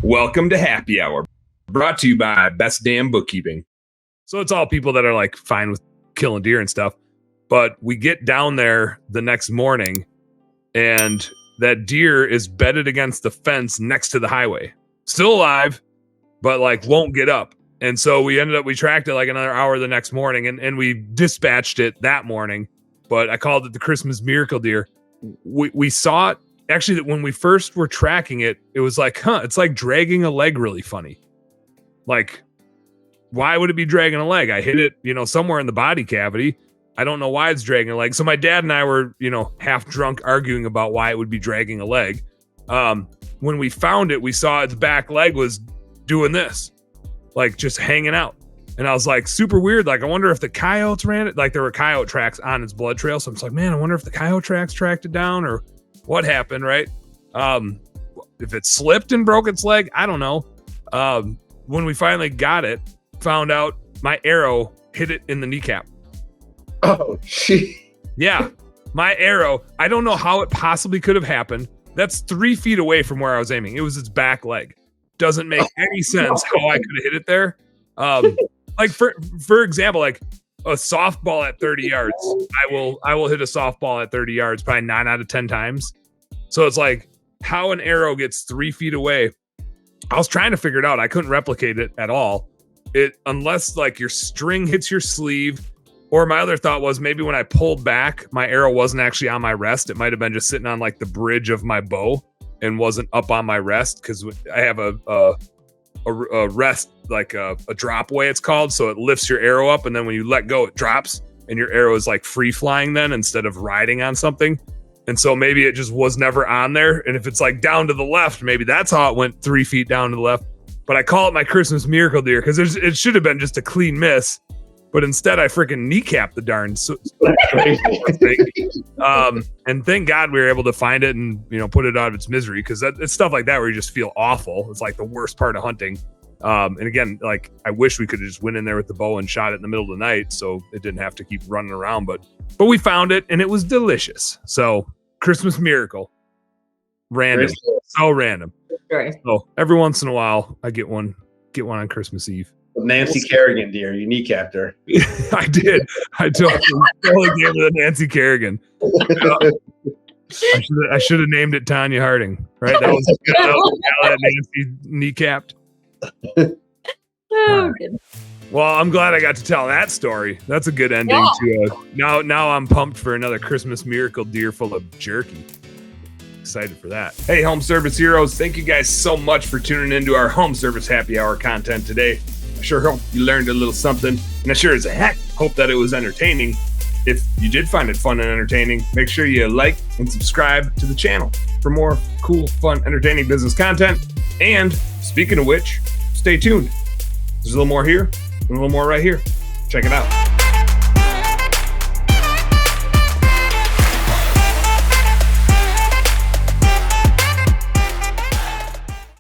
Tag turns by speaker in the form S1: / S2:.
S1: Welcome to Happy Hour, brought to you by Best Damn Bookkeeping. So it's all people that are like fine with killing deer and stuff. But we get down there the next morning and that deer is bedded against the fence next to the highway. Still alive, but like won't get up. And so we tracked it like another hour the next morning and we dispatched it that morning. But I called it the Christmas miracle deer. We saw it. Actually, when we first were tracking it, it was like, it's like dragging a leg really funny. Like, why would it be dragging a leg? I hit it, somewhere in the body cavity. I don't know why it's dragging a leg. So my dad and I were, half drunk arguing about why it would be dragging a leg. When we found it, we saw its back leg was doing this, like just hanging out. And I was like, super weird. Like, I wonder if the coyotes ran it. Like, there were coyote tracks on its blood trail. So I'm just like, man, I wonder if the coyote tracks tracked it down or what happened, right? If it slipped and broke its leg, I don't know. When we finally got it, found out my arrow hit it in the kneecap.
S2: Oh, gee.
S1: Yeah, my arrow. I don't know how it possibly could have happened. That's 3 feet away from where I was aiming. It was its back leg. Doesn't make any sense how I could have hit it there. Like for example, like a softball at 30 yards, I will hit a softball at 30 yards probably 9 out of 10 times. So it's like how an arrow gets 3 feet away. I was trying to figure it out. I couldn't replicate it at all. Unless like your string hits your sleeve, or my other thought was maybe when I pulled back, my arrow wasn't actually on my rest. It might've been just sitting on like the bridge of my bow and wasn't up on my rest. Cause I have a rest, like a drop way it's called. So it lifts your arrow up and then when you let go, it drops and your arrow is like free flying then instead of riding on something. And so maybe it just was never on there. And if it's like down to the left, maybe that's how it went 3 feet down to the left. But I call it my Christmas miracle deer because it should have been just a clean miss. But instead I freaking kneecapped the darn and thank God we were able to find it and, put it out of its misery. Cause it's stuff like that where you just feel awful. It's like the worst part of hunting. And again, like I wish we could have just went in there with the bow and shot it in the middle of the night. So it didn't have to keep running around, but we found it and it was delicious. So Christmas miracle, random, so random. So every once in a while I get one on Christmas Eve.
S2: Nancy Kerrigan deer, you kneecapped her.
S1: I did. I totally gave it a Nancy Kerrigan. I should have named it Tanya Harding, right? That was that Nancy kneecapped.
S3: Oh, good.
S1: Well, I'm glad I got to tell that story. That's a good ending to now I'm pumped for another Christmas miracle deer full of jerky. Excited for that. Hey, home service heroes, thank you guys so much for tuning into our home service happy hour content today. I sure hope you learned a little something, and I sure as heck hope that it was entertaining. If you did find it fun and entertaining, make sure you like and subscribe to the channel for more cool, fun, entertaining business content. And speaking of which, stay tuned. There's a little more here and a little more right here. Check it out.